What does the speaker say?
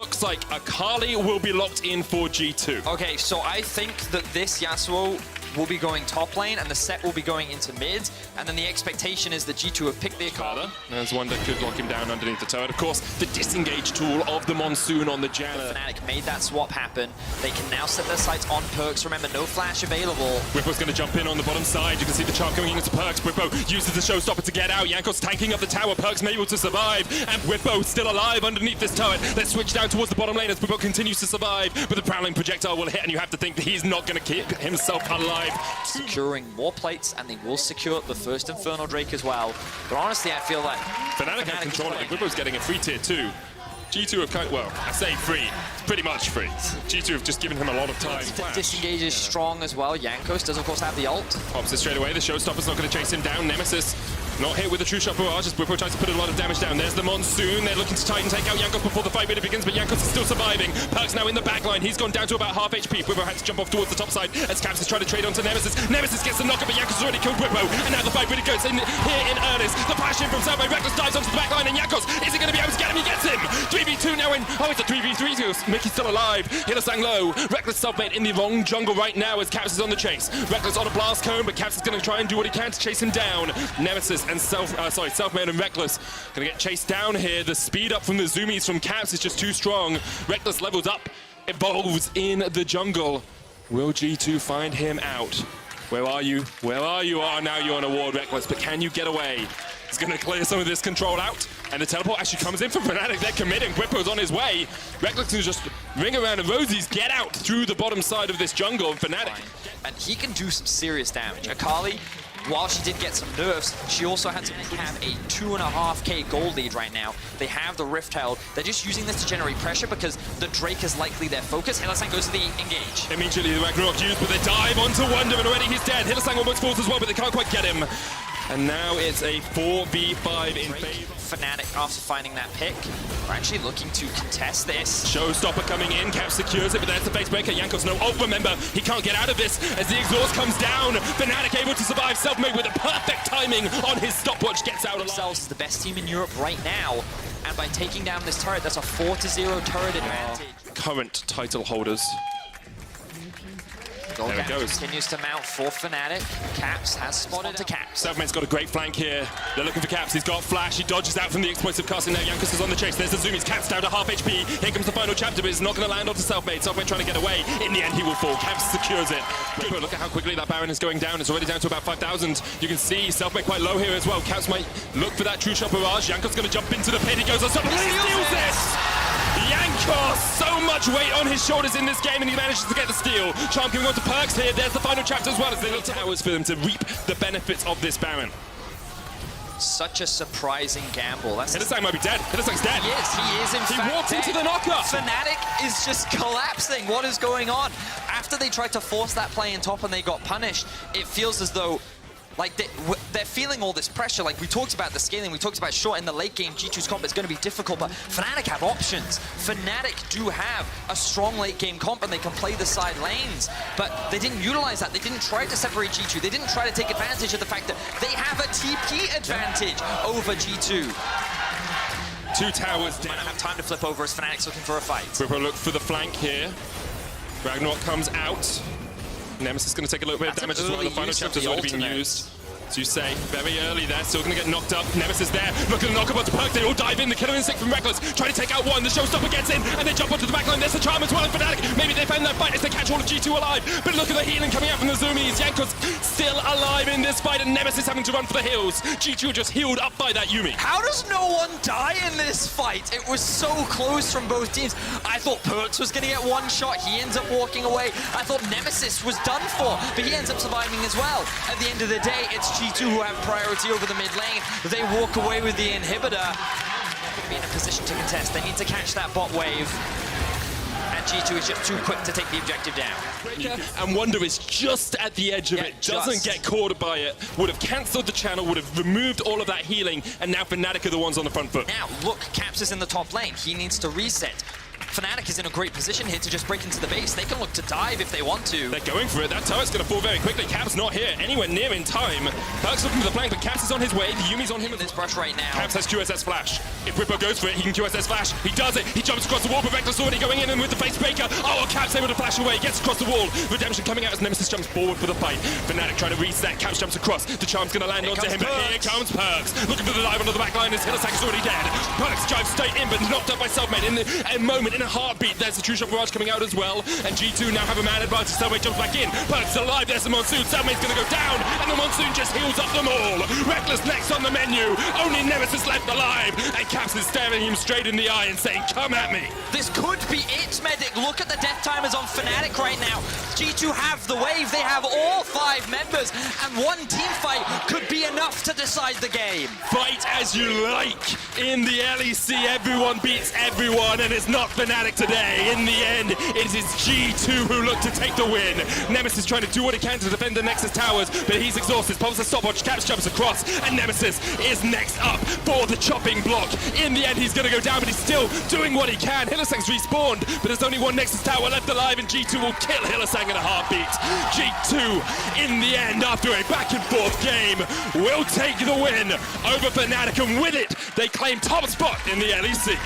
Looks like Akali will be locked in for G2. Okay, so I think that this Yasuo will be going top lane and the set will be going into mid, and then the expectation is that G2 have picked the Akali. There's one that could lock him down underneath the turret. Of course, the disengage tool of the Monsoon on the Janna. Fnatic made that swap happen. They can now set their sights on Perks. Remember, no flash available. Whippo's going to jump in on the bottom side. You can see the charm coming into Perks. Whippo uses the showstopper to get out. Jankos tanking up the tower. Perks able to survive. And Whippo still alive underneath this turret. Let's switch down towards the bottom lane as Whippo continues to survive. But the prowling projectile will hit, and you have to think that he's not going to keep himself alive. Securing more plates, and they will secure the first Infernal Drake as well. But honestly, I feel like Fnatic have control it. Whippo's getting a free tier 2. G2 have kind of, well, I say free. It's pretty much free. G2 have just given him a lot of time. The disengage is strong as well. Jankos does, of course, have the ult. Pops it straight away. The showstopper's not going to chase him down. Nemesis not hit with the true shot barrage as Whippo tries to put a lot of damage down. There's the Monsoon. They're looking to try and take out Jankos before the fight really begins, but Jankos is still surviving. Perks now in the backline. He's gone down to about half HP. Whippo had to jump off towards the top side as Caps is trying to trade onto Nemesis. Nemesis gets the knocker, but Jankos has already killed Whippo. And now the fight really goes in here in earnest. The flash in from Southway. Reckless dives onto the backline, and Jankos, is he going to be able to get him? He gets him! 3v2 now in. Oh, it's a 3v3. Mickey's still alive. Hillisang low. Reckless self-made in the wrong jungle right now as Caps is on the chase. Reckless on a blast cone, but Caps is going to try and do what he can to chase him down. Nemesis and Selfmade and Reckless going to get chased down here. The speed up from the zoomies from Caps is just too strong. Reckless levels up, evolves in the jungle. Will G2 find him out? Where are you? Where are you? Oh, now you're on a ward, Reckless, but can you get away? He's going to clear some of this control out, and the teleport actually comes in from Fnatic. They're committing. Whippo's on his way. Reckless can just ring around and Rosie's get out through the bottom side of this jungle. Fnatic. And he can do some serious damage. Akali, while she did get some nerfs, she also had to have a 2.5k gold lead right now. They have the Rift held. They're just using this to generate pressure because the Drake is likely their focus. Hillisang goes to the engage. Immediately the Ragnarok used, but they dive onto Wonder, and already he's dead. Hillisang almost falls as well, but they can't quite get him. And now it's a 4v5 in favor. Fnatic, after finding that pick, are actually looking to contest this. Showstopper coming in, Cap secures it, but there's the face breaker. Jankos no ult, remember, he can't get out of this as the exhaust comes down. Fnatic able to survive, Selfmade with the perfect timing on his stopwatch, gets out alive. Themselves is the best team in Europe right now, and by taking down this turret, that's a 4-0 turret advantage. Current title holders. There it goes. Continues to mount for Fnatic. Caps has spotted to Caps. Selfmade's got a great flank here. They're looking for Caps. He's got flash. He dodges out from the explosive casting. Now Jankos is on the chase. There's the zoomies. Caps down to half HP. Here comes the final chapter, but it's not going to land onto Selfmade. Selfmade trying to get away. In the end, he will fall. Caps secures it. Good. Look at how quickly that Baron is going down. It's already down to about 5,000. You can see Selfmade quite low here as well. Caps might look for that true shot barrage. Jankos going to jump into the pit. He goes on top. He steals it! Jankos, so much weight on his shoulders in this game, and he manages to get the steal. Charm coming on to Perks here. There's the final chapter as well as they look towers for them to reap the benefits of this Baron. Such a surprising gamble. Hillisang might be dead. Hillisang's dead. He is in fact He walked into the knocker. Fnatic is just collapsing. What is going on? After they tried to force that play in top and they got punished, it feels as though like they're feeling all this pressure. Like we talked about the scaling, we talked about short in the late game, G2's comp is going to be difficult, but Fnatic have options. Fnatic do have a strong late game comp and they can play the side lanes, but they didn't utilize that. They didn't try to separate G2. They didn't try to take advantage of the fact that they have a TP advantage over G2. Two towers down. Might not have time to flip over as Fnatic's looking for a fight. Whippo look for the flank here. Ragnarok comes out. Nemesis is going to take a little bit of damage as well. The final chapter's already been used. As you say, very early there, still going to get knocked up. Nemesis there, look at the knock-up onto Perks. They all dive in. The killer instinct from Reckless, trying to take out one. The showstopper gets in, and they jump onto the backline. There's the charm as well, and Fnatic. Maybe they found that fight as they catch all of G2 alive. But look at the healing coming out from the zoomies. Jankos still alive in this fight, and Nemesis having to run for the hills. G2 just healed up by that Yuumi. How does no one die in this fight? It was so close from both teams. I thought Perks was going to get one shot. He ends up walking away. I thought Nemesis was done for, but he ends up surviving as well. At the end of the day, it's G2 who have priority over the mid lane. They walk away with the inhibitor. Be in a position to contest. They need to catch that bot wave. And G2 is just too quick to take the objective down. And Wonder is just at the edge of it. Doesn't get caught by it. Would have cancelled the channel, would have removed all of that healing, and now Fnatic are the ones on the front foot. Now, look, Caps is in the top lane. He needs to reset. Fnatic is in a great position here to just break into the base. They can look to dive if they want to. They're going for it. That turret's going to fall very quickly. Cap's not here anywhere near in time. Perk's looking for the flank, but Caps is on his way. The Yumi's on him. This brush right now. Caps has QSS Flash. If Whippo goes for it, he can QSS Flash. He does it. He jumps across the wall. Perfectus already going in and with the face breaker. Oh, Caps able to flash away. Gets across the wall. Redemption coming out as Nemesis jumps forward for the fight. Fnatic trying to reset. Caps jumps across. The charm's going to land onto him, but here comes Perks. Looking for the dive onto the back line as Hillisack is already dead. Perks drives straight in, but knocked up by Selfmade. In a moment, in a heartbeat, there's the True Shot Barrage coming out as well. And G2 now have a man advantage. Selfmade jumps back in. Perks alive. There's the Monsoon. Selfmade's going to go down, and the Monsoon just heals up them all. Reckless next on the menu. Only Nemesis left alive, and Caps is staring him straight in the eye and saying, "Come at me." This could be it, Medic. Look at the death timers on Fnatic right now. G2 have the wave. They have all 5 members, and one team fight could be enough to decide the game. Fight as you like. In the LEC, everyone beats everyone, and it's not Fnatic today. In the end, it is G2 who look to take the win. Nemesis trying to do what he can to defend the Nexus towers, but he's exhausted. Pops a stopwatch, Caps jumps across, and Nemesis is next up for the chopping block. In the end, he's going to go down, but he's still doing what he can. Hillisack's respawned, but there's only one Nexus tower left alive, and G2 will kill Hillisack in a heartbeat. G2, in the end, after a back-and-forth game, will take the win over Fnatic, and with it, they claim top spot in the LEC.